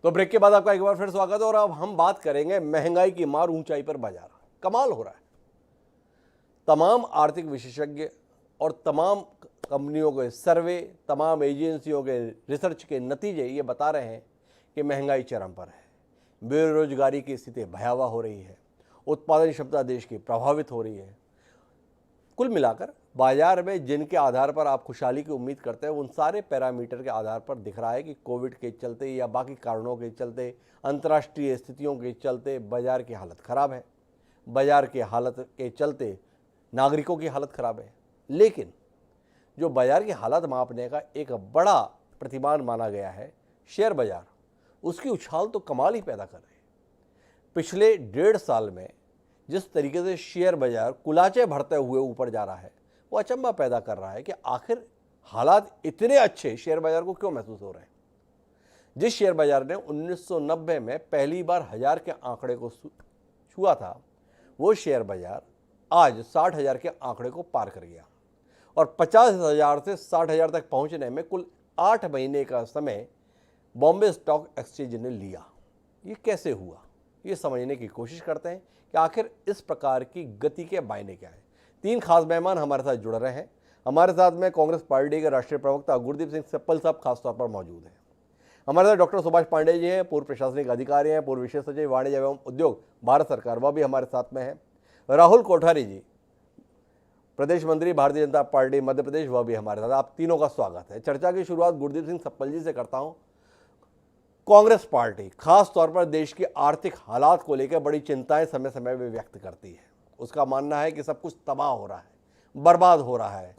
तो ब्रेक के बाद आपका एक बार फिर स्वागत है और अब हम बात करेंगे महंगाई की मार ऊंचाई पर बाजार। कमाल हो रहा है। तमाम आर्थिक विशेषज्ञ और तमाम कंपनियों के सर्वे, तमाम एजेंसियों के रिसर्च के नतीजे ये बता रहे हैं कि महंगाई चरम पर है। बेरोजगारी की स्थिति भयावह हो रही है। उत्पादन क्षमता देश की प्रभावित हो रही है। कुल मिलाकर बाजार में जिनके आधार पर आप खुशहाली की उम्मीद करते हैं उन सारे पैरामीटर के आधार पर दिख रहा है कि कोविड के चलते या बाकी कारणों के चलते, अंतर्राष्ट्रीय स्थितियों के चलते बाजार की हालत ख़राब है। बाजार की हालत के चलते नागरिकों की हालत ख़राब है। लेकिन जो बाजार की हालत मापने का एक बड़ा प्रतिमान माना गया है शेयर बाजार, उसकी उछाल तो कमाल ही पैदा कर रही है। पिछले 1.5 साल में जिस तरीके से शेयर बाजार कुलाचे भरते हुए ऊपर जा रहा है वो अचंभा पैदा कर रहा है कि आखिर हालात इतने अच्छे शेयर बाजार को क्यों महसूस हो रहे हैं। जिस शेयर बाजार ने 1990 में पहली बार 1000 के आंकड़े को छुआ था, वो शेयर बाजार आज 60,000 के आंकड़े को पार कर गया और 50,000 से 60,000 तक पहुंचने में कुल 8 महीने का समय बॉम्बे स्टॉक एक्सचेंज ने लिया। ये कैसे हुआ, ये समझने की कोशिश करते हैं कि आखिर इस प्रकार की गति के मायने क्या है। 3 खास मेहमान हमारे साथ जुड़ रहे हैं। हमारे साथ में कांग्रेस पार्टी के राष्ट्रीय प्रवक्ता गुरदीप सिंह सेप्पल साहब खासतौर पर मौजूद हैं। हमारे साथ डॉक्टर सुभाष पांडे जी हैं, पूर्व प्रशासनिक अधिकारी हैं, पूर्व विशेष सचिव वाणिज्य एवं उद्योग भारत सरकार, वह भी हमारे साथ में है। राहुल कोठारी जी, प्रदेश मंत्री भारतीय जनता पार्टी मध्य प्रदेश, वह भी हमारे साथ। आप तीनों का स्वागत है। चर्चा की शुरुआत गुरदीप सिंह सेप्पल जी से करता हूँ। कांग्रेस पार्टी खास तौर पर देश की आर्थिक हालात को लेकर बड़ी चिंताएं समय समय में व्यक्त करती है। उसका मानना है कि सब कुछ तबाह हो रहा है, बर्बाद हो रहा है।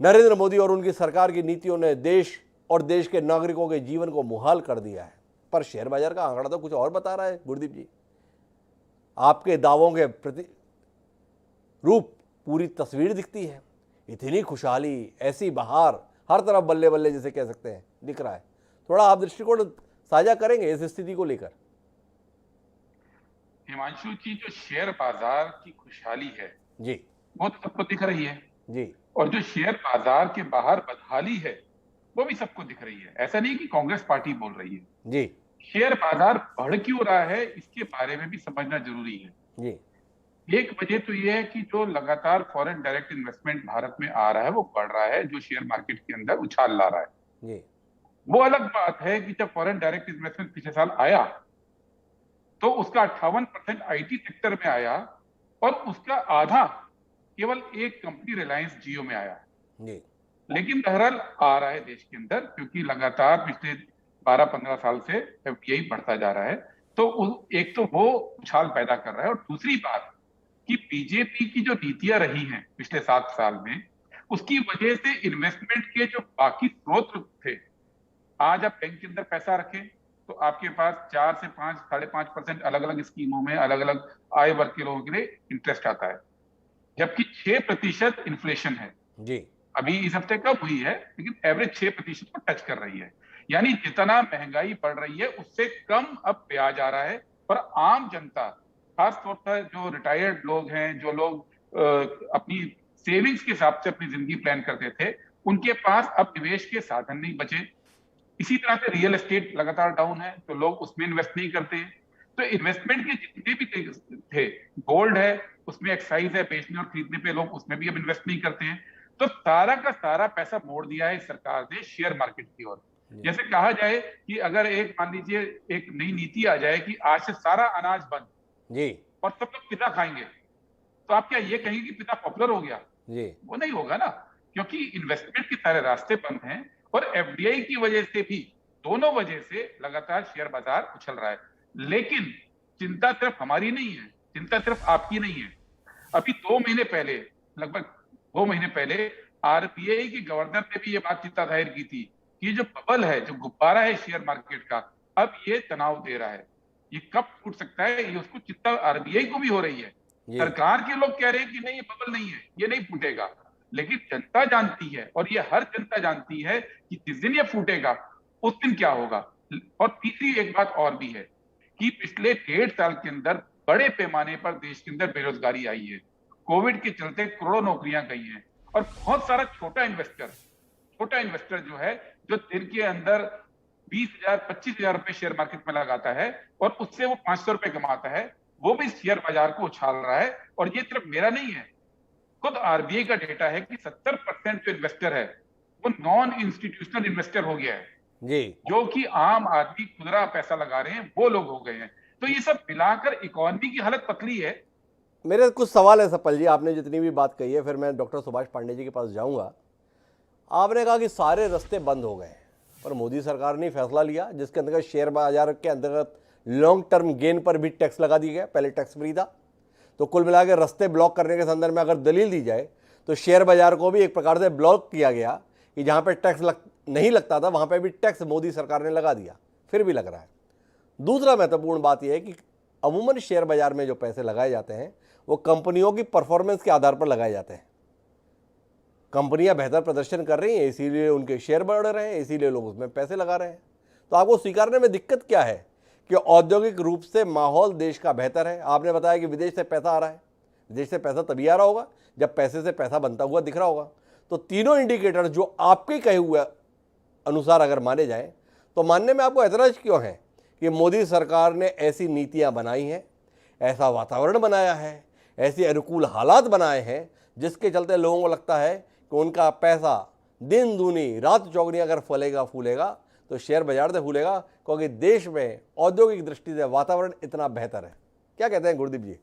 नरेंद्र मोदी और उनकी सरकार की नीतियों ने देश और देश के नागरिकों के जीवन को मुहाल कर दिया है। पर शेयर बाजार का आंकड़ा तो कुछ और बता रहा है। गुरदीप जी, आपके दावों के प्रति रूप पूरी तस्वीर दिखती है। इतनी खुशहाली, ऐसी बहार, हर तरफ बल्ले बल्ले जिसे कह सकते हैं दिख रहा है। थोड़ा आप दृष्टिकोण साझा करेंगे इस स्थिति को लेकर? हिमांशु जी, जो शेयर बाजार की खुशहाली है जी वो तो सबको दिख रही है जी और जो शेयर बाजार के बाहर बदहाली है वो भी सबको दिख रही है। ऐसा नहीं कि कांग्रेस पार्टी बोल रही है। जी शेयर बाजार बढ़ क्यों रहा है इसके बारे में भी समझना जरूरी है। जी एक वजह तो यह है कि जो लगातार फॉरेन डायरेक्ट इन्वेस्टमेंट भारत में आ रहा है वो बढ़ रहा है, जो शेयर मार्केट के अंदर उछाल ला रहा है। जी वो अलग बात है कि जब फॉरेन डायरेक्ट इन्वेस्टमेंट पिछले साल आया तो उसका 58% आईटी सेक्टर में आया और उसका आधा केवल एक कंपनी रिलायंस जियो में आया। जी लेकिन बहरहाल आ रहा है देश के अंदर, क्योंकि लगातार पिछले 12-15 साल से एफडीआई बढ़ता जा रहा है। तो एक तो वो उछाल पैदा कर रहा है और दूसरी बात कि बीजेपी की जो नीतियां रही हैं पिछले 7 साल में, उसकी वजह से इन्वेस्टमेंट के जो बाकी स्रोत थे, आज आप बैंक के अंदर पैसा रखें तो आपके पास 4 से 5, 5.5% अलग अलग स्कीमों में अलग अलग आय वर्ग के लोगों के लिए इंटरेस्ट आता है, जबकि 6% इन्फ्लेशन है। जी अभी इस हफ्ते कम हुई है लेकिन एवरेज 6% को टच कर रही है। यानी जितना महंगाई बढ़ रही है उससे कम अब ब्याज आ रहा है। और आम जनता, खास तौर पर जो रिटायर्ड लोग हैं, जो लोग अपनी सेविंग्स के हिसाब से अपनी जिंदगी प्लान करते थे, उनके पास अब निवेश के साधन नहीं बचे। इसी तरह से रियल एस्टेट लगातार डाउन है तो लोग उसमें इन्वेस्ट नहीं करते हैं। तो इन्वेस्टमेंट के जितने भी थे, गोल्ड है उसमें एक्साइज है, बेचने और खरीदने पे लोग उसमें भी अब इन्वेस्ट नहीं करते हैं। तो सारा का सारा पैसा मोड़ दिया है सरकार ने शेयर मार्केट की ओर। जैसे कहा जाए कि अगर एक मान लीजिए एक नई नीति आ जाए कि आज से सारा अनाज बंद जी और सब लोग पिता खाएंगे, तो आप क्या ये कहेंगे कि पिता पॉपुलर हो गया? जी वो नहीं होगा ना, क्योंकि इन्वेस्टमेंट के सारे रास्ते बंद हैं और एफडीआई की वजह से भी, दोनों वजह से लगातार शेयर बाजार उछल रहा है। लेकिन चिंता सिर्फ हमारी नहीं है, चिंता सिर्फ आपकी नहीं है। अभी 2 महीने पहले, लगभग 2 महीने पहले आरबीआई के गवर्नर ने भी ये बात चिंता जाहिर की थी कि जो बबल है, जो गुब्बारा है शेयर मार्केट का, अब ये तनाव दे रहा है, ये कब फूट सकता है, ये उसको चिंता आरबीआई को भी हो रही है। जी सरकार के लोग कह रहे हैं कि नहीं, ये बबल नहीं है, ये नहीं फूटेगा, लेकिन जनता जानती है और ये हर जनता जानती है कि जिस दिन ये फूटेगा उस दिन क्या होगा। और तीसरी एक बात और भी है कि पिछले 1.5 साल के अंदर बड़े पैमाने पर देश के अंदर बेरोजगारी आई है। कोविड के चलते करोड़ों नौकरियां गई हैं और बहुत सारा छोटा इन्वेस्टर जो है, जो दिन के अंदर 20,000 25,000 रुपए शेयर मार्केट में लगाता है और उससे वो 500 रुपए कमाता है, वो भी शेयर बाजार को उछाल रहा है। और ये सिर्फ मेरा नहीं है, खुद आरबीआई का डेटा है कि 70% जो इन्वेस्टर है वो नॉन इंस्टीट्यूशनल इन्वेस्टर हो गया है, जी, जो कि आम आदमी खुदरा पैसा लगा रहे हैं वो लोग हो गए हैं। तो ये सब मिलाकर इकोनॉमी की हालत पतली है। मेरे कुछ सवाल है सपल जी, आपने जितनी भी बात कही है, फिर मैं डॉक्टर सुभाष पांडे जी के पास जाऊंगा। आपने कहा कि सारे रास्ते बंद हो गए, पर मोदी सरकार ने फैसला लिया जिसके अंतर्गत शेयर बाजार के अंतर्गत लॉन्ग टर्म गेन पर भी टैक्स लगा दिया गया। पहले टैक्स फ्री था। तो कुल मिला के रास्ते ब्लॉक करने के संदर्भ में अगर दलील दी जाए तो शेयर बाजार को भी एक प्रकार से ब्लॉक किया गया कि जहाँ पर टैक्स नहीं लगता था वहाँ पर भी टैक्स मोदी सरकार ने लगा दिया, फिर भी लग रहा है। दूसरा महत्वपूर्ण बात यह है कि अमूमन शेयर बाजार में जो पैसे लगाए जाते हैं वो कंपनियों की परफॉर्मेंस के आधार पर लगाए जाते हैं। कंपनियां बेहतर प्रदर्शन कर रही हैं इसीलिए उनके शेयर बढ़ रहे हैं, इसीलिए लोग उसमें पैसे लगा रहे हैं। तो आपको स्वीकारने में दिक्कत क्या है कि औद्योगिक रूप से माहौल देश का बेहतर है। आपने बताया कि विदेश से पैसा आ रहा है, विदेश से पैसा तभी आ रहा होगा जब पैसे से पैसा बनता हुआ दिख रहा होगा। तो तीनों इंडिकेटर जो आपके कहे हुए अनुसार अगर माने जाएं तो मानने में आपको ऐतराज क्यों है कि मोदी सरकार ने ऐसी नीतियां बनाई हैं, ऐसा वातावरण बनाया है, ऐसे अनुकूल हालात बनाए हैं जिसके चलते लोगों को लगता है कि उनका पैसा दिन दूनी रात चौगुनी अगर फलेगा फूलेगा तो शेयर बाजार से फूलेगा, क्योंकि देश में औद्योगिक दृष्टि से वातावरण इतना बेहतर है। क्या कहते हैं गुरदीप जी?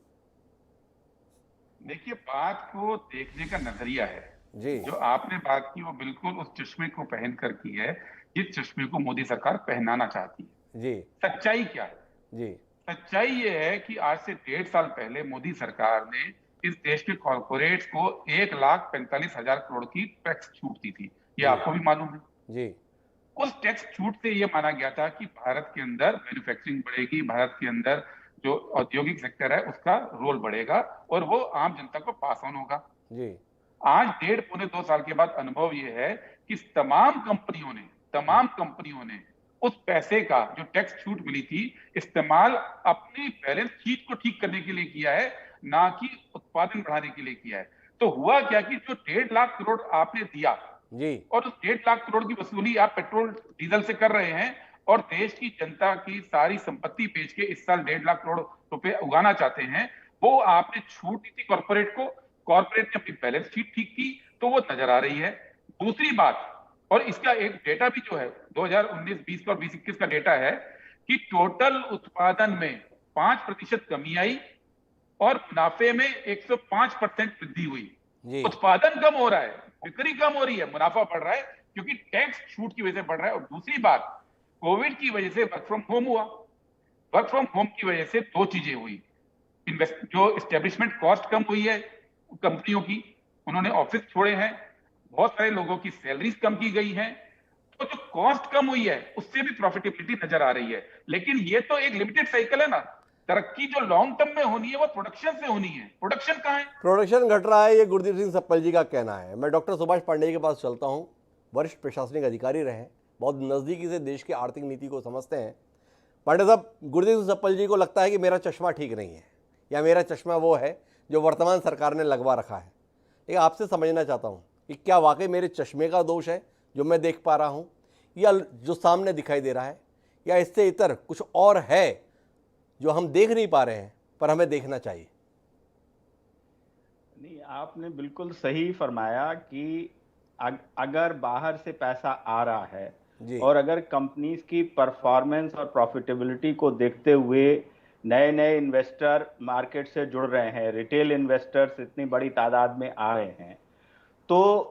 देखिए, बात को देखने का नजरिया है जी, जो आपने बात की वो बिल्कुल उस चश्मे को पहन कर की है जिस चश्मे को मोदी सरकार पहनाना चाहती है। जी, सच्चाई क्या है? जी, सच्चाई ये है कि आज से 1.5 साल पहले मोदी सरकार ने इस देश के कॉर्पोरेट्स को 1,45,000 करोड़ की टैक्स छूट दी थी। ये जी, आपको भी मालूम है। जी, उस टैक्स छूट से ये माना गया था कि भारत के अंदर मैन्युफैक्चरिंग बढ़ेगी, भारत के अंदर जो औद्योगिक सेक्टर है उसका रोल बढ़ेगा और वो आम जनता को पास ऑन होगा। जी, आज 1.5-2 साल के बाद अनुभव ये है कि तमाम कंपनियों ने उस पैसे का जो टैक्स छूट मिली थी इस्तेमाल अपनी बैलेंस शीट को ठीक करने के लिए किया है, ना कि उत्पादन बढ़ाने के लिए किया है। तो हुआ क्या कि जो 1.5 लाख करोड़ आपने दिया जी, और उस 1.5 लाख करोड़ की वसूली आप पेट्रोल डीजल से कर रहे हैं और देश की जनता की सारी संपत्ति बेच के इस साल 1.5 लाख करोड़ रुपए उगाना चाहते हैं, वो आपने छूट दी थी कॉर्पोरेट को। कॉर्पोरेट ने अपनी बैलेंस शीट ठीक की तो वो नजर आ रही है। दूसरी बात, और इसका एक डेटा भी जो है 2019-20 का और 20-21 का डेटा है कि टोटल उत्पादन में 5% कमी आई और मुनाफे में 105% वृद्धि हुई। जी, उत्पादन कम हो रहा है, बिक्री कम हो रही है, मुनाफा बढ़ रहा है क्योंकि टैक्स छूट की वजह से बढ़ रहा है। और दूसरी बात, कोविड की वजह से वर्क फ्रॉम होम हुआ। वर्क फ्रॉम होम की वजह से दो चीजें हुई। जो एस्टेब्लिशमेंट कॉस्ट कम हुई है कंपनियों की, उन्होंने ऑफिस छोड़े हैं, बहुत सारे लोगों की सैलरीज कम की गई हैं, तो जो कॉस्ट कम हुई है उससे भी प्रॉफिटेबिलिटी नजर आ रही है। लेकिन ये तो एक लिमिटेड साइकिल है ना, तरक्की जो लॉन्ग टर्म में होनी है वो प्रोडक्शन से होनी है। प्रोडक्शन कहाँ है? प्रोडक्शन घट रहा है, ये गुरदीप सिंह सप्पल जी का कहना है। मैं डॉक्टर सुभाष पांडे के पास चलता हूँ। वरिष्ठ प्रशासनिक अधिकारी रहे हैं, बहुत नज़दीकी से देश की आर्थिक नीति को समझते हैं। पांडे साहब, गुरदीप सिंह सप्पल जी को लगता है कि मेरा चश्मा ठीक नहीं है या मेरा चश्मा वो है जो वर्तमान सरकार ने लगवा रखा है। लेकिन आपसे समझना चाहता हूँ कि क्या वाकई मेरे चश्मे का दोष है जो मैं देख पा रहा हूँ, या जो सामने दिखाई दे रहा है, या इससे इतर कुछ और है जो हम देख नहीं पा रहे हैं पर हमें देखना चाहिए? नहीं, आपने बिल्कुल सही फरमाया कि अगर बाहर से पैसा आ रहा है जी, और अगर कंपनीज की परफॉर्मेंस और प्रॉफिटेबिलिटी को देखते हुए नए नए इन्वेस्टर मार्केट से जुड़ रहे हैं, रिटेल इन्वेस्टर्स इतनी बड़ी तादाद में आ रहे हैं, तो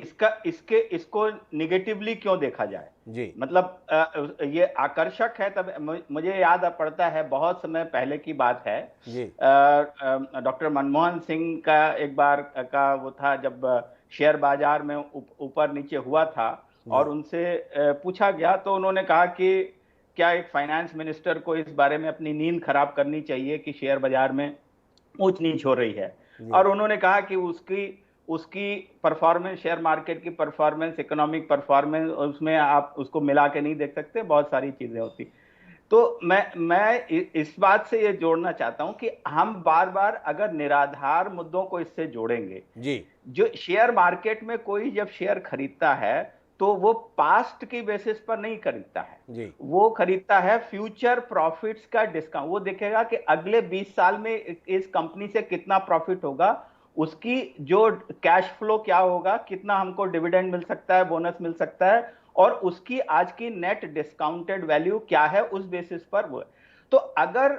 इसको निगेटिवली क्यों देखा जाए? जी, मतलब ये आकर्षक है। तब मुझे याद पड़ता है, बहुत समय पहले की बात है, जी, डॉक्टर मनमोहन सिंह का एक बार का वो था जब शेयर बाजार में ऊपर नीचे हुआ था और उनसे पूछा गया तो उन्होंने कहा कि क्या एक फाइनेंस मिनिस्टर को इस बारे में अपनी नींद खराब करनी चाहिए कि शेयर बाजार में ऊंच नीच हो रही है। और उन्होंने कहा कि उसकी परफॉर्मेंस, शेयर मार्केट की परफॉर्मेंस, इकोनॉमिक परफॉर्मेंस, उसमें आप उसको मिला के नहीं देख सकते, बहुत सारी चीजें होती। तो मैं इस बात से ये जोड़ना चाहता हूं कि हम बार बार अगर निराधार मुद्दों को इससे जोड़ेंगे, जी, जो शेयर मार्केट में कोई जब शेयर खरीदता है तो वो पास्ट की बेसिस पर नहीं खरीदता है जी। वो खरीदता है फ्यूचर प्रॉफिट्स का डिस्काउंट। वो देखेगा कि अगले 20 साल में इस कंपनी से कितना प्रॉफिट होगा, उसकी जो कैश फ्लो क्या होगा, कितना हमको डिविडेंड मिल सकता है, बोनस मिल सकता है, और उसकी आज की नेट डिस्काउंटेड वैल्यू क्या है, उस बेसिस पर वो। तो अगर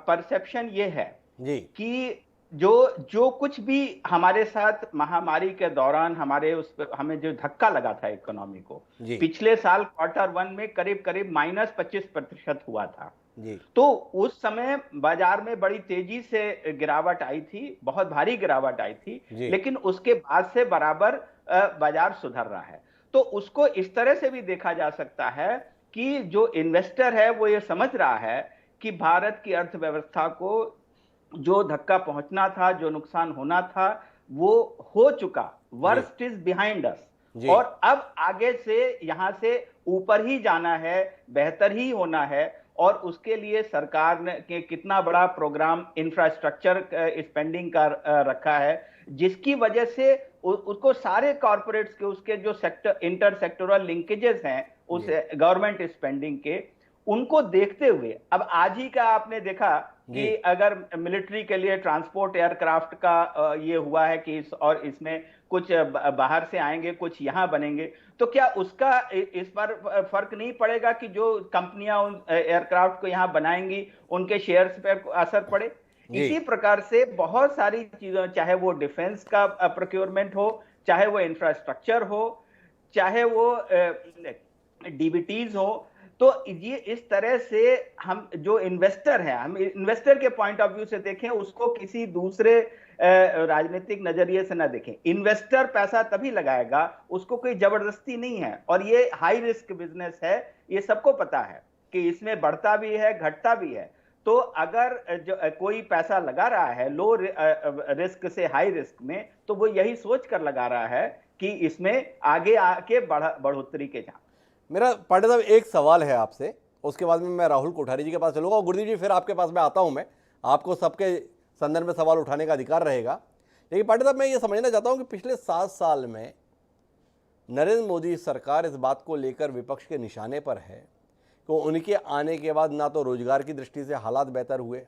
परसेप्शन ये है जी। कि जो जो कुछ भी हमारे साथ महामारी के दौरान हमें जो धक्का लगा था इकोनॉमी को, जी। पिछले साल Q1 में करीब करीब -25% हुआ था। जी। तो उस समय बाजार में बड़ी तेजी से गिरावट आई थी, बहुत भारी गिरावट आई थी, लेकिन उसके बाद से बराबर बाजार सुधर रहा है। तो उसको इस तरह से भी देखा जा सकता है कि जो इन्वेस्टर है वो ये समझ रहा है कि भारत की अर्थव्यवस्था को जो धक्का पहुंचना था, जो नुकसान होना था, वो हो चुका, वर्स्ट इज बिहाइंड अस, और अब आगे से यहां से ऊपर ही जाना है, बेहतर ही होना है। और उसके लिए सरकार ने कितना बड़ा प्रोग्राम इंफ्रास्ट्रक्चर स्पेंडिंग का रखा है, जिसकी वजह से उसको सारे कॉर्पोरेट्स के उसके जो सेक्टर इंटर सेक्टोरल लिंकेजेस हैं उस गवर्नमेंट स्पेंडिंग के, उनको देखते हुए अब आज ही का आपने देखा कि अगर मिलिट्री के लिए ट्रांसपोर्ट एयरक्राफ्ट का ये हुआ है कि और इसमें कुछ बाहर से आएंगे, कुछ यहां बनेंगे, तो क्या उसका इस पर फर्क नहीं पड़ेगा कि जो कंपनियां उन एयरक्राफ्ट को यहां बनाएंगी उनके शेयर्स पर असर पड़े? इसी प्रकार से बहुत सारी चीजों, चाहे वो डिफेंस का प्रोक्योरमेंट हो, चाहे वो इंफ्रास्ट्रक्चर हो, चाहे वो डीबीटीज हो, तो ये इस तरह से हम जो इन्वेस्टर हैं, हम इन्वेस्टर के पॉइंट ऑफ व्यू से देखें, उसको किसी दूसरे राजनीतिक नजरिए से ना देखें। इन्वेस्टर पैसा तभी लगाएगा, उसको कोई जबरदस्ती नहीं है, और ये हाई रिस्क बिजनेस है, ये सबको पता है कि इसमें बढ़ता भी है, घटता भी है। तो अगर जो कोई पैसा लगा रहा है लो रिस्क से हाई रिस्क में, तो वो यही सोच कर लगा रहा है कि इसमें आगे आके बढ़ोतरी के जा। मेरा पांडे साहब एक सवाल है आपसे, उसके बाद में मैं राहुल कोठारी जी के पास चलूंगा, और गुरदीप जी फिर आपके पास में आता हूं। मैं आपको सबके संदर्भ में सवाल उठाने का अधिकार रहेगा, लेकिन पांडे साहब मैं ये समझना चाहता हूं कि पिछले 7 साल में नरेंद्र मोदी सरकार इस बात को लेकर विपक्ष के निशाने पर है कि उनके आने के बाद ना तो रोजगार की दृष्टि से हालात बेहतर हुए,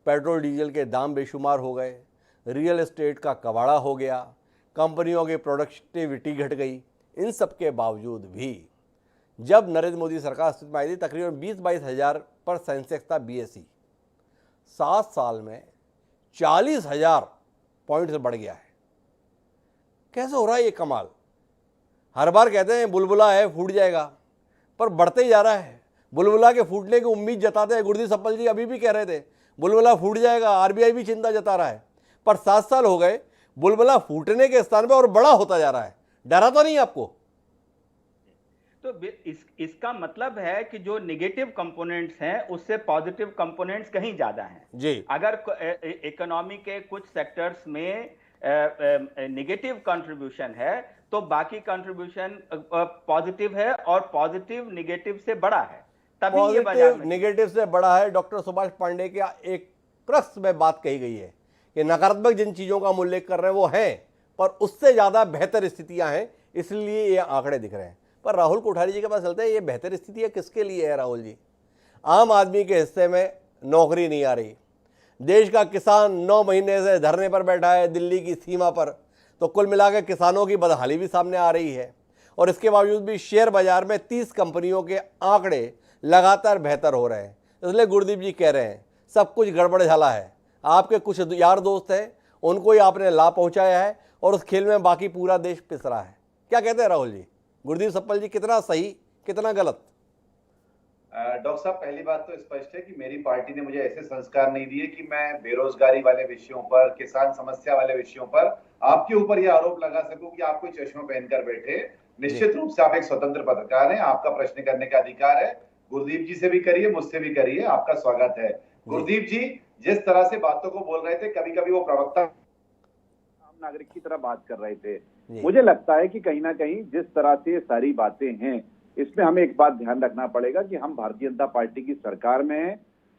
पेट्रोल डीजल के दाम बेशुमार हो गए, रियल एस्टेट का कबाड़ा हो गया, कंपनियों की प्रोडक्टिविटी घट गई। इन सब के बावजूद भी जब नरेंद्र मोदी सरकार अस्तित्व में आई थी, तकरीबन 20-22 हज़ार पर सेंसेक्स था BSE, 7 साल में 40,000 पॉइंट से बढ़ गया है। कैसे हो रहा है ये कमाल? हर बार कहते हैं बुलबुला है फूट जाएगा, पर बढ़ते ही जा रहा है। बुलबुला के फूटने की उम्मीद जताते हैं, गुरदीप सप्पल जी अभी भी कह रहे थे बुलबुला फूट जाएगा, RBI भी चिंता जता रहा है, पर 7 साल हो गए, बुलबुला फूटने के स्थान पर और बड़ा होता जा रहा है। डरा तो नहीं आपको? तो इसका मतलब है कि जो नेगेटिव कंपोनेंट्स हैं उससे पॉजिटिव कंपोनेंट्स कहीं ज्यादा हैं जी। अगर इकोनॉमी के कुछ सेक्टर्स में नेगेटिव कंट्रीब्यूशन है, तो बाकी कंट्रीब्यूशन पॉजिटिव है, और पॉजिटिव नेगेटिव से बड़ा है, तभी ये बाजार में नेगेटिव से बड़ा है। डॉक्टर सुभाष पांडे की एक क्रक्स में बात कही गई है कि नकारात्मक जिन चीजों का हम उल्लेख कर रहे हैं वो हैं, पर उससे ज्यादा बेहतर स्थितियां हैं, इसलिए ये आंकड़े दिख रहे हैं। पर राहुल कोठारी जी के पास चलते हैं, ये बेहतर स्थितियां किसके लिए है राहुल जी? आम आदमी के हिस्से में नौकरी नहीं आ रही, देश का किसान 9 महीने से धरने पर बैठा है दिल्ली की सीमा पर, तो कुल मिलाकर किसानों की बदहाली भी सामने आ रही है, और इसके बावजूद भी शेयर बाजार में 30 कंपनियों के आंकड़े लगातार बेहतर हो रहे हैं। इसलिए गुरदीप जी कह रहे हैं सब कुछ गड़बड़ झाला है। आपके कुछ यार दोस्त हैं, उनको ही आपने लाभ पहुंचाया है, और उस खेल में बाकी पूरा देश पिस रहा है। क्या कहते हैं राहुल जी? गुरदीप सप्पल जी कितना सही, कितना गलत? डॉक्टर साहब, पहली बात तो स्पष्ट है कि मेरी पार्टी ने मुझे ऐसे संस्कार नहीं दिए कि मैं बेरोजगारी वाले विषयों पर, किसान समस्या वाले विषयों पर आपके ऊपर यह आरोप लगा सकूं कि आप कोई चश्मा पहनकर बैठे। निश्चित रूप से आप एक स्वतंत्र पत्रकार हैं, आपका प्रश्न करने का अधिकार है। गुरदीप जी से भी करिए, मुझसे भी करिए, आपका स्वागत है। गुरदीप जी जिस तरह से बातों को बोल रहे थे, कभी कभी वो प्रवक्ता आम नागरिक की तरह बात कर रहे थे। मुझे लगता है कि कहीं ना कहीं जिस तरह से सारी बातें हैं, इसमें हमें एक बात ध्यान रखना पड़ेगा कि हम भारतीय जनता पार्टी की सरकार में हैं,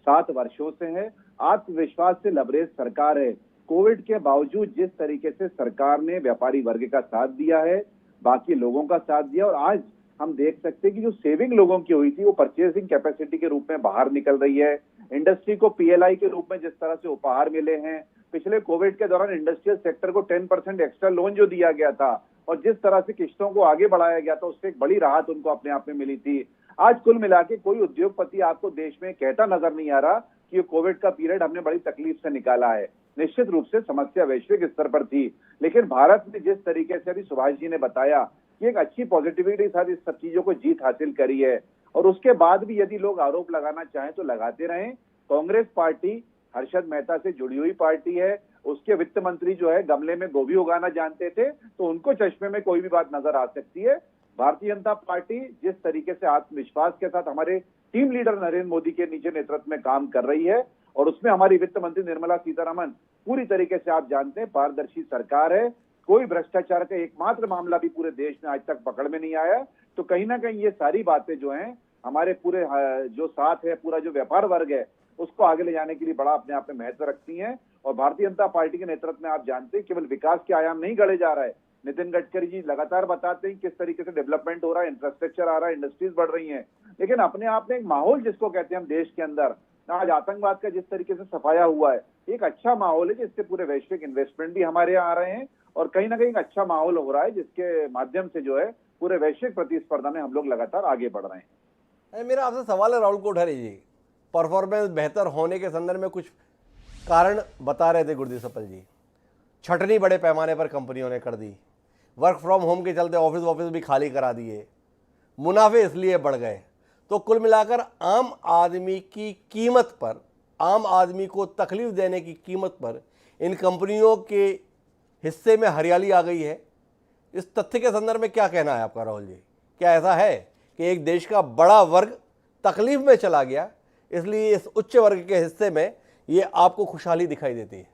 7 वर्षों से है, आत्मविश्वास से लबरेज सरकार है। कोविड के बावजूद जिस तरीके से सरकार ने व्यापारी वर्ग का साथ दिया है, बाकी लोगों का साथ दिया, और आज हम देख सकते हैं कि जो सेविंग लोगों की हुई थी वो परचेसिंग कैपेसिटी के रूप में बाहर निकल रही है। इंडस्ट्री को पीएलआई के रूप में जिस तरह से उपहार मिले हैं, पिछले कोविड के दौरान इंडस्ट्रियल सेक्टर को 10% एक्स्ट्रा लोन जो दिया गया था और जिस तरह से किस्तों को आगे बढ़ाया गया था, उससे एक बड़ी राहत उनको अपने आप में मिली थी। आज कुल मिला के कोई उद्योगपति आपको देश में कहता नजर नहीं आ रहा कि ये कोविड का पीरियड हमने बड़ी तकलीफ से निकाला है। निश्चित रूप से समस्या वैश्विक स्तर पर थी, लेकिन भारत ने जिस तरीके से अभी सुभाष जी ने बताया कि एक अच्छी पॉजिटिविटी के साथ इस सब चीजों को जीत हासिल करी है, और उसके बाद भी यदि लोग आरोप लगाना चाहें तो लगाते रहें। कांग्रेस पार्टी हर्षद मेहता से जुड़ी हुई पार्टी है, उसके वित्त मंत्री जो है गमले में गोभी उगाना जानते थे, तो उनको चश्मे में कोई भी बात नजर आ सकती है। भारतीय जनता पार्टी जिस तरीके से आत्मविश्वास के साथ हमारे टीम लीडर नरेंद्र मोदी के नीचे नेतृत्व में काम कर रही है, और उसमें हमारी वित्त मंत्री निर्मला सीतारमण पूरी तरीके से आप जानते हैं पारदर्शी सरकार है, कोई भ्रष्टाचार का एकमात्र मामला भी पूरे देश में आज तक पकड़ में नहीं आया। तो कहीं ना कहीं ये सारी बातें जो हैं हमारे पूरे जो साथ है, पूरा जो व्यापार वर्ग है, उसको आगे ले जाने के लिए बड़ा अपने आप में महत्व रखती हैं। और भारतीय जनता पार्टी के नेतृत्व में आप जानते हैं केवल विकास के आयाम नहीं गढ़े जा रहा है, नितिन गडकरी जी लगातार बताते हैं किस तरीके से डेवलपमेंट हो रहा है, इंफ्रास्ट्रक्चर आ रहा है, इंडस्ट्रीज बढ़ रही हैं, लेकिन अपने आप में एक माहौल जिसको कहते हैं हम देश के अंदर आज आतंकवाद का जिस तरीके से सफाया हुआ है, एक अच्छा माहौल है जिससे पूरे वैश्विक इन्वेस्टमेंट भी हमारे यहाँ आ रहे हैं, और कहीं ना कहीं एक अच्छा माहौल हो रहा है जिसके माध्यम से जो है पूरे वैश्विक प्रतिस्पर्धा में हम लोग लगातार आगे बढ़ रहे हैं। मेरा आपसे सवाल है राहुल कोठारी जी, परफॉर्मेंस बेहतर होने के संदर्भ में कुछ कारण बता रहे थे गुरदीप सप्पल जी। छटनी बड़े पैमाने पर कंपनियों ने कर दी, वर्क फ्रॉम होम के चलते ऑफिस भी खाली करा दिए, मुनाफे इसलिए बढ़ गए। तो कुल मिलाकर आम आदमी की कीमत पर, आम आदमी को तकलीफ देने की कीमत पर इन कंपनियों के हिस्से में हरियाली आ गई है। इस तथ्य के संदर्भ में क्या कहना है आपका राहुल जी? क्या ऐसा है कि एक देश का बड़ा वर्ग तकलीफ में चला गया, इसलिए इस उच्च वर्ग के हिस्से में ये आपको खुशहाली दिखाई देती है?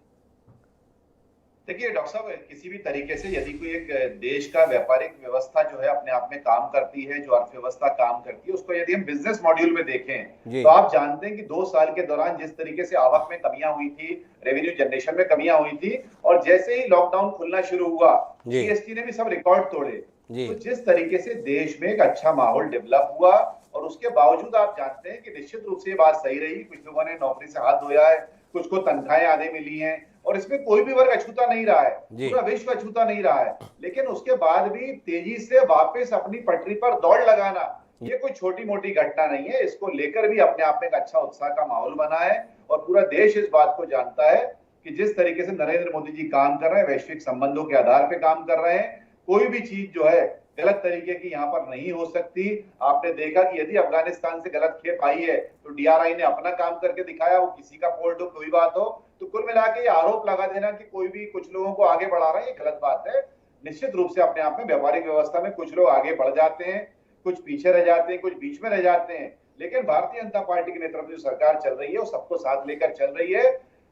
देखिए डॉक्टर साहब, किसी भी तरीके से यदि कोई एक देश का व्यापारिक व्यवस्था जो है अपने आप में काम करती है, जो अर्थव्यवस्था काम करती है, उसको यदि हम बिजनेस मॉड्यूल में देखें तो आप जानते हैं कि 2 साल के दौरान जिस तरीके से आवक में कमियां हुई थी, रेवेन्यू जनरेशन में कमियां हुई थी, और जैसे ही लॉकडाउन खुलना शुरू हुआ जीएसटी ने भी सब रिकॉर्ड तोड़े। तो जिस तरीके से देश में एक अच्छा माहौल डेवलप हुआ, और उसके बावजूद आप जानते हैं कि निश्चित रूप से ये बात सही रही, कुछ लोगों ने नौकरी से हाथ धोया है, कुछ को तनख्वाहें आधे मिली हैं, और इसमें कोई भी वर्ग अछूता नहीं रहा है, पूरा विश्व अछूता नहीं रहा है। लेकिन उसके बाद भी तेजी से वापस अपनी पटरी पर दौड़ लगाना, ये कोई छोटी मोटी घटना नहीं है। इसको लेकर भी अपने आप में एक अच्छा उत्साह का माहौल बना है, और पूरा देश इस बात को जानता है कि जिस तरीके से नरेंद्र मोदी जी काम कर रहे हैं, वैश्विक संबंधों के आधार पर काम कर रहे हैं, कोई भी चीज जो है गलत तरीके की यहाँ पर नहीं हो सकती। आपने देखा कि यदि अफगानिस्तान से गलत खेप आई है तो डीआरआई ने अपना काम करके दिखाया, वो किसी का पोर्ट हो, कोई बात हो। तो कुल मिला के ये आरोप लगा देना कि कोई भी कुछ लोगों को आगे बढ़ा रहा है, ये गलत बात है। निश्चित रूप से अपने आप में व्यापारिक व्यवस्था में कुछ लोग आगे बढ़ जाते हैं, कुछ पीछे रह जाते हैं, कुछ बीच में रह जाते हैं, लेकिन भारतीय जनता पार्टी के नेतृत्व में जो सरकार चल रही है वो सबको साथ लेकर चल रही है।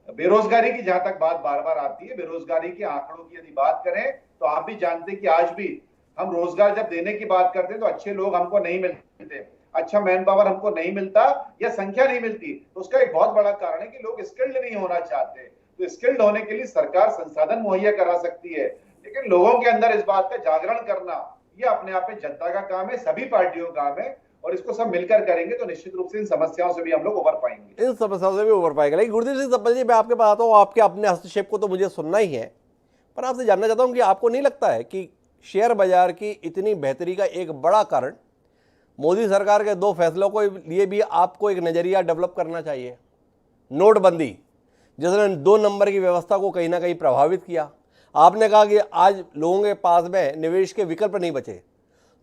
बेरोजगारी की जहां तक बात बार बार आती है, बेरोजगारी के आंकड़ों की यदि बात करें तो आप भी जानते हैं कि आज भी हम रोजगार जब देने की बात करते हैं तो अच्छे लोग हमको नहीं मिलते, अच्छा मैन पावर हमको नहीं मिलता, या संख्या नहीं मिलती। तो उसका एक बहुत बड़ा कारण है कि लोग स्किल्ड नहीं होना चाहते। तो स्किल्ड होने के लिए सरकार संसाधन मुहैया करा सकती है, लेकिन लोगों के अंदर इस बात का जागरण करना ये अपने आप में जनता का काम है, सभी पार्टियों का काम है, और इसको सब मिलकर करेंगे तो निश्चित रूप से इन समस्याओं से भी हम लोग उबर पाएंगे। इन समस्याओं से भी उबर पाएंगे। लेकिन गुरदीप सिंह सप्पल जी, मैं आपके पास आता हूँ, आपके अपने हस्तक्षेप को तो मुझे सुनना ही है, पर आपसे जानना चाहता हूँ कि आपको नहीं लगता है कि शेयर बाजार की इतनी बेहतरी का एक बड़ा कारण मोदी सरकार के 2 फैसलों को लिए भी आपको एक नज़रिया डेवलप करना चाहिए? नोटबंदी, जिसने 2 नंबर की व्यवस्था को कहीं ना कहीं प्रभावित किया। आपने कहा कि आज लोगों के पास में निवेश के विकल्प नहीं बचे,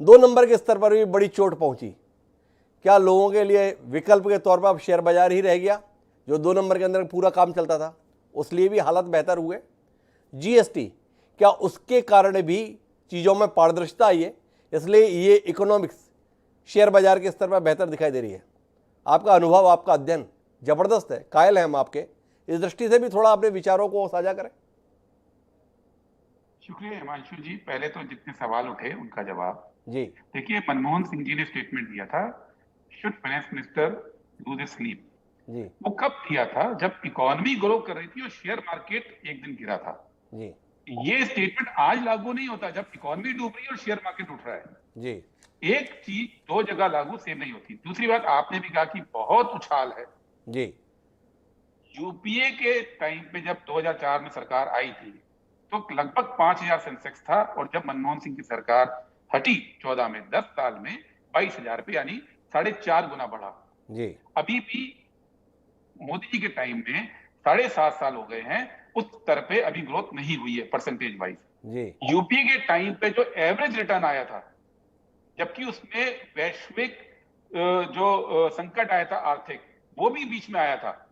2 नंबर के स्तर पर भी बड़ी चोट पहुंची। क्या लोगों के लिए विकल्प के तौर पर अब शेयर बाजार ही रह गया, जो 2 नंबर के अंदर पूरा काम चलता था? उस लिए भी हालत बेहतर हुए। जीएसटी, क्या उसके कारण भी चीज़ों में पारदर्शिता आई है, इसलिए ये इकोनॉमिक्स शेयर बाजार के स्तर पर बेहतर दिखाई दे रही है? आपका अनुभव, आपका अध्ययन जबरदस्त है, कायल हैं हम आपके। इस दृष्टि से भी थोड़ा अपने विचारों को साझा करें। शुक्रिया हिमांशु जी। पहले तो जितने सवाल उठे उनका जवाब जी। देखिए, मनमोहन सिंह जी ने स्टेटमेंट दिया था, should finance minister do the sleep जी। वो कब दिया था? जब इकोनॉमी ग्रो कर रही थी और शेयर मार्केट एक दिन गिरा था। जी। ये स्टेटमेंट आज लागू नहीं होता जब इकोनॉमी डूब रही है और शेयर मार्केट उठ रहा है। जी। एक चीज दो जगह लागू सेम नहीं होती। दूसरी बात, आपने भी कहा कि बहुत उछाल है। जी। यूपीए के टाइम पे जब 2004 में सरकार आई थी तो लगभग 5000 सेंसेक्स था, और जब मनमोहन सिंह की सरकार हटी 14 में, 10 साल में 22,000 पे, यानी 4.5 गुना बढ़ा। जी। अभी भी मोदी जी के टाइम में 7.5 साल हो गए हैं, उस स्तर पे अभी ग्रोथ नहीं हुई है परसेंटेज वाइज। जी। यूपीए के टाइम पे जो एवरेज रिटर्न आया था, जबकि उसमें वैश्विक जो संकट आया था आर्थिक, वो भी बीच में आया था,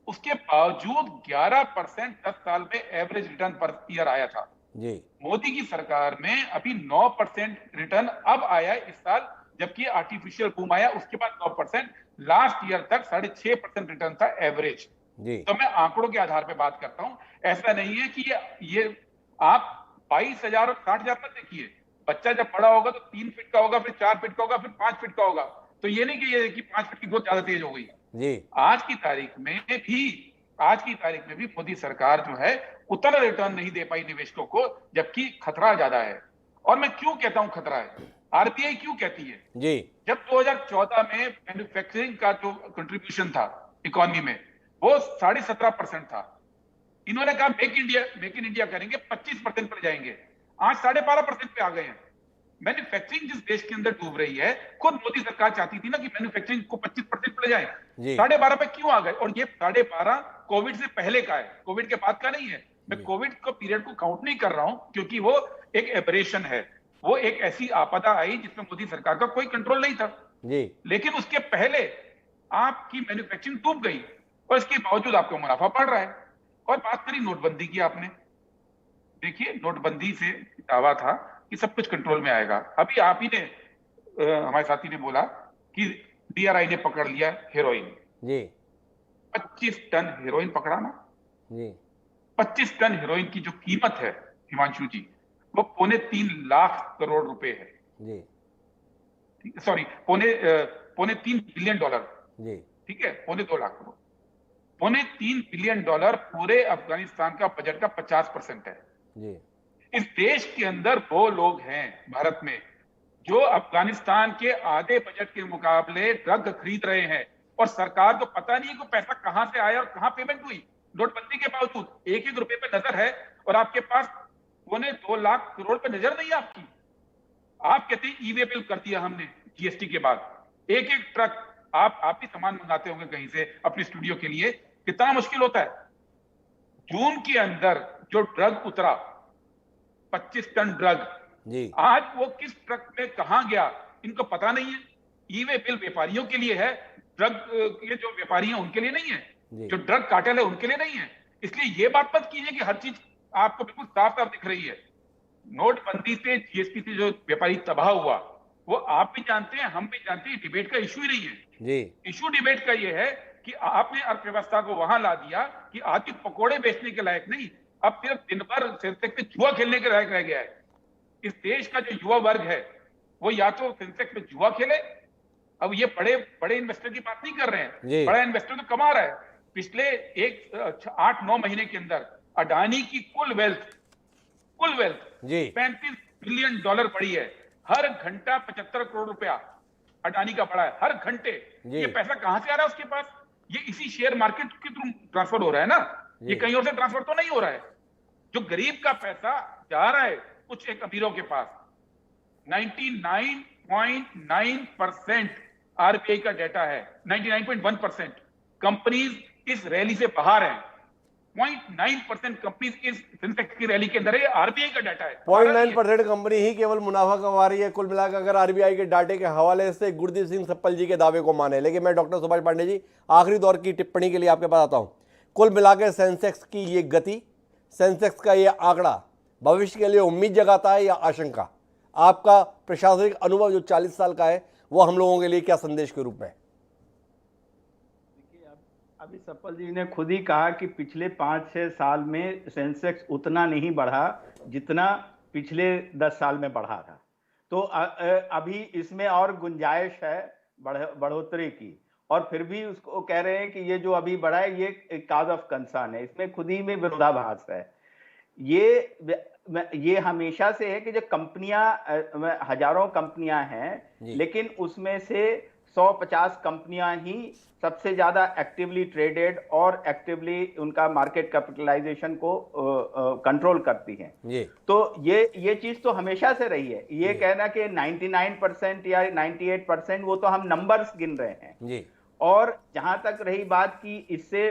उसके बावजूद 11% 10 साल में एवरेज रिटर्न पर ईयर आया था। जी। मोदी की सरकार में अभी 9% रिटर्न अब आया है इस साल, जबकि आर्टिफिशियल बूम आया, उसके बाद 9%। लास्ट ईयर तक 6.5% रिटर्न था एवरेज। जी। तो मैं आंकड़ों के आधार पर बात करता हूं। ऐसा नहीं है कि ये आप 22,000 और 60,000 पर देखिए। बच्चा जब बड़ा होगा तो 3 फीट का होगा, फिर 4 फीट का होगा, फिर 5 फीट का होगा। तो ये नहीं कि 5 फीट की ग्रोथ ज्यादा तेज हो गई। जी। आज की तारीख में भी मोदी सरकार जो है उतना रिटर्न नहीं दे पाई निवेशकों को, जबकि खतरा ज्यादा है। और मैं क्यों कहता हूं खतरा है, आरबीआई क्यों कहती है? जी। जब 2014 में मैन्युफैक्चरिंग का जो कंट्रीब्यूशन था इकोनॉमी में, वो 17.5% था। इन्होंने कहा मेक इन इंडिया करेंगे, 25% पर जाएंगे। आज 12.5% पे आ गए हैं। मैन्युफैक्चरिंग जिस देश के अंदर डूब रही है, खुद मोदी सरकार चाहती थी ना कि मैन्युफैक्चरिंग को 25% पे ले जाए। 12.5 पे क्यों आ गए? और ये 12.5 कोविड से पहले का है, कोविड के बाद का नहीं है। मैं कोविड को पीरियड को काउंट नहीं कर रहा हूं, क्योंकि वो एक एबरेशन है। वो एक ऐसी आपदा आई जिसमें मोदी सरकार का कोई कंट्रोल नहीं था। जी। लेकिन उसके पहले आपकी मैन्युफैक्चरिंग डूब गई, और इसके बावजूद आपको मुनाफा बढ़ रहा है। और बात करी नोटबंदी की आपने, देखिए नोटबंदी से दावा था कि सब कुछ कंट्रोल में आएगा। अभी आप ही ने हमारे साथी ने बोला कि डीआरआई ने पकड़ लिया हेरोइन। जी। 25 टन हेरोइन पकड़ा ना। जी। 25 टन हेरोइन की जो कीमत है हिमांशु जी, वो 3.25 लाख करोड़ रुपए है। जी। Sorry, 3.25 billion dollar. जी। ठीक है, 2.25 लाख करोड़। 3.25 बिलियन डॉलर पूरे अफगानिस्तान का बजट का 50% है। जी। इस देश के अंदर वो लोग हैं भारत में जो अफगानिस्तान के आधे बजट के मुकाबले ड्रग खरीद रहे हैं, और सरकार को पता नहीं है कि पैसा कहां से आया और कहां पेमेंट हुई। नोटबंदी के बावजूद एक एक रुपए पे नजर है, और आपके पास 2.25 लाख करोड़ पे नजर नहीं आपकी। आप कहते हैं ई वे बिल कर दिया हमने जीएसटी के बाद। एक एक ट्रक आप भी सामान मंगाते होंगे कहीं से अपने स्टूडियो के लिए, कितना मुश्किल होता है। जून के अंदर जो ड्रग उतरा 25 टन ड्रग, जी। आज वो किस ट्रक में कहां गया इनको पता नहीं है। ई वे बिल व्यापारियों के लिए है, ड्रग ये जो व्यापारी हैं उनके लिए नहीं है, जो ड्रग कार्टेल है उनके लिए नहीं है। इसलिए ये बात मत कीजिए कि हर चीज आपको बिल्कुल साफ साफ दिख रही है। नोटबंदी से, जीएसटी से जो व्यापारी तबाह हुआ, वो आप भी जानते हैं, हम भी जानते हैं। डिबेट का इशू ही नहीं है। जी। इशू डिबेट का ये है कि आपने अर्थव्यवस्था को वहां ला दिया कि आदमी पकोड़े बेचने के लायक नहीं, अब सिर्फ दिन भर सेंसेक्स पे जुआ खेलने के लायक रह गया है। इस देश का जो युवा वर्ग है वो या तो सेंसेक्स में जुआ खेले। अब ये बड़े इन्वेस्टर की बात नहीं कर रहे हैं, बड़ा इन्वेस्टर तो कमा रहा है। पिछले 8-9 महीने के अंदर अडानी की कुल वेल्थ 35 बिलियन डॉलर बढ़ी है। हर घंटा 75 करोड़ रुपया अडानी का बढ़ा है, हर घंटे। ये पैसा कहां से आ रहा है उसके पास? ये इसी शेयर मार्केट के थ्रू ट्रांसफर हो रहा है ना, ये कहीं और से ट्रांसफर तो नहीं हो रहा है। जो गरीब का पैसा जा रहा है कुछ एक अमीरों के पास। 99.9% आरबीआई का डेटा है, 99.1% कंपनीज इस रैली से बाहर हैं। 0.9% कंपनीज इस सेंसेक्स की रैली के अंदर है, आरबीआई का डाटा है। 0.9% कंपनी ही केवल मुनाफा कमा रही है कुल मिलाकर, अगर आरबीआई के डाटे के हवाले से गुरदीप सिंह सप्पल जी के दावे को माने। लेकिन मैं डॉक्टर सुभाष पांडे जी आखिरी दौर की टिप्पणी के लिए आपके पास आता हूं। कुल मिलाकर सेंसेक्स की ये गति, सेंसेक्स का ये आंकड़ा भविष्य के लिए उम्मीद जगाता है या आशंका? आपका प्रशासनिक अनुभव जो 40 साल का है वो हम लोगों के लिए क्या संदेश के रूप में? अभी सप्पल जी ने खुद ही कहा कि पिछले 5-6 साल में सेंसेक्स उतना नहीं बढ़ा जितना पिछले 10 साल में बढ़ा था। तो अभी इसमें और गुंजाइश है बढ़ोतरी की, और फिर भी उसको कह रहे हैं कि ये जो अभी बढ़ा है ये एक काज ऑफ कंसर्न है। इसमें खुद ही में विरोधाभास है। ये हमेशा से है कि जो कंपनियां, हजारों कंपनियां हैं, लेकिन उसमें से 150 कंपनियां ही सबसे ज्यादा एक्टिवली ट्रेडेड और एक्टिवली उनका मार्केट कैपिटलाइजेशन को कंट्रोल करती हैं। तो ये चीज तो हमेशा से रही है। ये कहना कि 99% या 98%, वो तो हम नंबर्स गिन रहे हैं। और जहां तक रही बात की इससे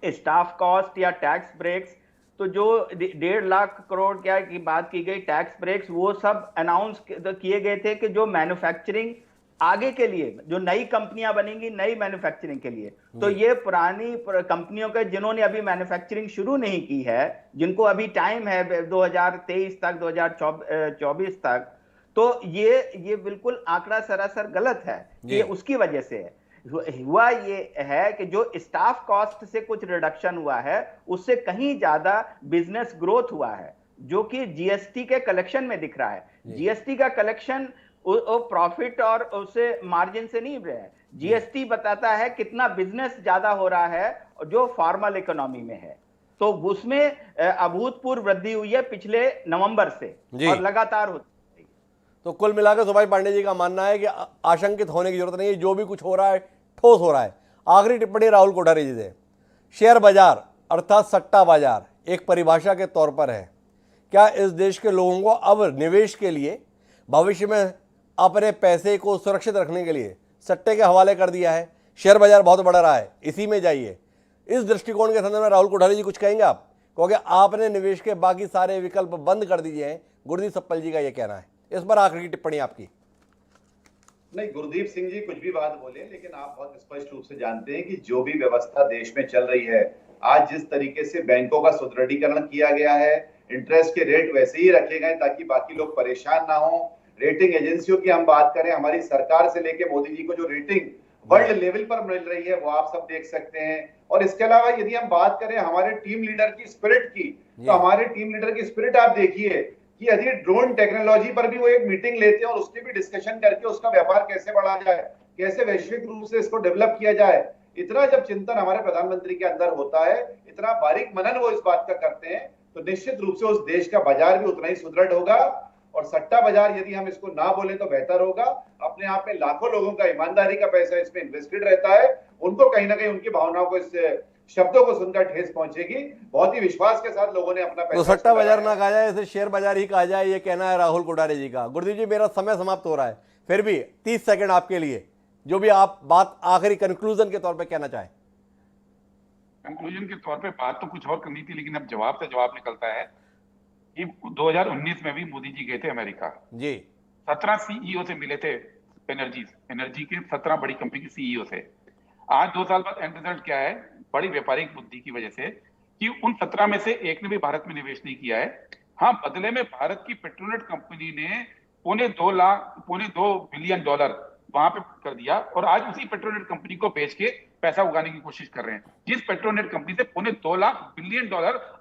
स्टाफ कॉस्ट या टैक्स ब्रेक्स, तो जो 1.5 लाख करोड़ क्या की बात की गई टैक्स ब्रेक्स, वो सब अनाउंस किए गए थे कि जो मैन्युफैक्चरिंग आगे के लिए, जो नई कंपनियां बनेंगी नई मैन्युफैक्चरिंग के लिए, तो ये पुरानी कंपनियों के जिन्होंने अभी मैन्युफैक्चरिंग शुरू नहीं की है, जिनको अभी टाइम है 2023 तक, 2024 तक, तो ये बिल्कुल आंकड़ा सरासर गलत है। ये उसकी वजह से है। हुआ ये है कि जो स्टाफ कॉस्ट से कुछ रिडक्शन हुआ है, उससे कहीं ज्यादा बिजनेस ग्रोथ हुआ है, जो कि जीएसटी के कलेक्शन में दिख रहा है। जीएसटी का कलेक्शन प्रॉफिट और उससे मार्जिन से नहीं रहा है। जीएसटी बताता है कितना बिजनेस ज्यादा हो रहा है जो फॉर्मल इकोनॉमी में है। तो उसमें अभूतपूर्व वृद्धि हुई है पिछले नवंबर से और लगातार होती है। तो कुल मिलाकर सुभाष पांडे जी का मानना है कि आशंकित होने की जरूरत नहीं है, जो भी कुछ हो रहा है ठोस हो रहा है। आखिरी टिप्पणी राहुल कोठारी जी से, शेयर बाजार अर्थात सट्टा बाजार एक परिभाषा के तौर पर है। क्या इस देश के लोगों को अब निवेश के लिए, भविष्य में अपने पैसे को सुरक्षित रखने के लिए सट्टे के हवाले कर दिया है? शेयर बाजार बहुत बढ़ रहा है, इसी में जाइए। इस दृष्टिकोण के संदर्भ में राहुल कोठारी जी कुछ कहेंगे आप? क्योंकि आपने निवेश के बाकी सारे विकल्प बंद कर दीजिए हैं, गुरदीप सप्पल जी का यह कहना है। इस पर आखिरी टिप्पणी आपकी। नहीं, गुरदीप सिंह जी कुछ भी बात बोले, लेकिन आप बहुत स्पष्ट रूप से जानते हैं कि जो भी व्यवस्था देश में चल रही है, आज जिस तरीके से बैंकों का सुदृढ़ीकरण किया गया है, इंटरेस्ट के रेट वैसे ही रखे गए ताकि बाकी लोग परेशान ना हो। रेटिंग एजेंसियों की हम बात करें, हमारी सरकार से लेके मोदी जी को जो रेटिंग वर्ल्ड लेवल पर मिल रही है, वो आप सब देख सकते हैं। और इसके अलावा यदि हम बात करें हमारे टीम लीडर की स्पिरिट की, तो हमारे टीम लीडर की स्पिरिट आप देखिए कि यदि ड्रोन टेक्नोलॉजी पर भी वो एक मीटिंग लेते हैं और उसके भी डिस्कशन करके उसका व्यापार कैसे बढ़ाया जाए, कैसे वैश्विक रूप से इसको डेवलप किया जाए, इतना जब चिंतन हमारे प्रधानमंत्री के अंदर होता है, इतना बारीक मनन वो इस बात का करते हैं, तो निश्चित रूप से उस देश का बाजार भी उतना ही सुदृढ़ होगा। और सट्टा बाजार यदि हम इसको ना बोले तो बेहतर होगा। अपने आप में लाखों लोगों का ईमानदारी का पैसा इसमें इन्वेस्टेड रहता है, उनको कहीं ना कहीं उनकी भावनाओं को, इस शब्दों को सुनकर ठेस पहुंचेगी। बहुत ही विश्वास के साथ लोगों ने अपना पैसा, तो सट्टा बाजार ना कहा जाए, इसे शेयर बाजार ही कहा जाए, ये कहना है राहुल कोठारी जी का। गुरदीप जी, मेरा समय समाप्त हो रहा है, फिर भी 30 सेकंड आपके लिए, जो भी आप बात आखिरी कंक्लूजन के तौर पे कहना चाहें। कंक्लूजन के तौर पे बात तो कुछ और करनी थी, लेकिन अब जवाब से जवाब निकलता है कि 2019 में भी मोदी जी गए थे अमेरिका जी, 17 सीईओ से मिले थे, एनर्जी के 17 बड़ी कंपनी के सीईओ से। आज 2 साल बाद एंड रिजल्ट क्या है? बड़ी व्यापारिक बुद्धि की वजह से कि उन 17 में से एक ने भी भारत में निवेश नहीं किया है। हाँ, बदले में भारत की पेट्रोनेट कंपनी ने $2.2 बिलियन वहां पे कर दिया, और आज उसी पेट्रोनेट कंपनी को बेच के पैसा उगाने की कोशिश कर रहे हैं। जिस पेट्रोनेट कंपनी से $2.2 बिलियन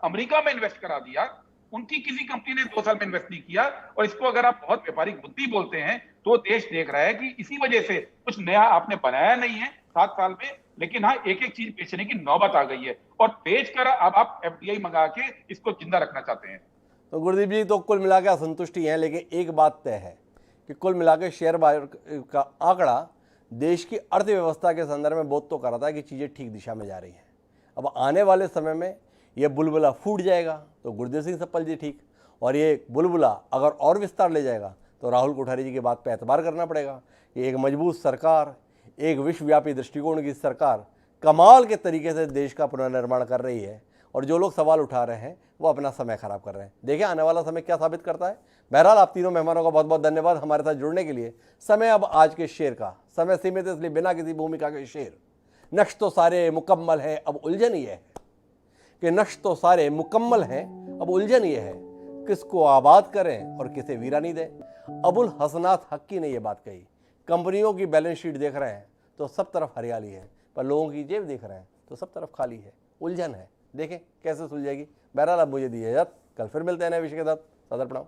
अमेरिका में इन्वेस्ट करा दिया, उनकी किसी कंपनी ने 2 साल में इन्वेस्ट नहीं किया। और इसको अगर आप बहुत व्यापारिक बुद्धि बोलते हैं, तो देश देख रहा है कि इसी वजह से कुछ नया आपने बनाया नहीं है 7 साल में, लेकिन हाँ, एक एक चीज बेचने की नौबत आ गई है, और बेचकर अब आप एफडीआई मंगा के इसको जिंदा रखना चाहते हैं। तो गुरदीप जी तो कुल मिलाकर असंतुष्टि है, लेकिन एक बात तय है कि कुल मिलाकर शेयर बाजार का आंकड़ा देश की अर्थव्यवस्था के संदर्भ में बोध तो कर रहा था कि चीज़ें ठीक दिशा में जा रही हैं। अब आने वाले समय में ये बुलबुला फूट जाएगा तो गुरदेव सिंह सप्पल जी ठीक, और ये बुलबुला अगर और विस्तार ले जाएगा तो राहुल कोठारी जी की बात पर एतबार करना पड़ेगा कि एक मजबूत सरकार, एक विश्वव्यापी दृष्टिकोण की सरकार कमाल के तरीके से देश का पुनर्निर्माण कर रही है, और जो लोग सवाल उठा रहे हैं वो अपना समय खराब कर रहे हैं। देखिए आने वाला समय क्या साबित करता है। बहरहाल आप तीनों मेहमानों का बहुत बहुत धन्यवाद हमारे साथ जुड़ने के लिए। समय अब आज के शेर का, समय सीमित है इसलिए बिना किसी भूमिका के शेर। नक्श तो सारे मुकम्मल है, अब उलझन ये है कि नक्श तो सारे मुकम्मल हैं, अब उलझन ये है किसको आबाद करें और किसे वीरानी दें। अबुल हसनात हक्की ने यह बात कही। कंपनियों की बैलेंस शीट देख रहे हैं तो सब तरफ हरियाली है, पर लोगों की जेब देख रहे हैं तो सब तरफ खाली है, उलझन है। देखें कैसे सुलझेगी। बहरहाल अब मुझे दीजिए इजाजत, कल फिर मिलते हैं नए विषय के साथ। सदर प्रणाम।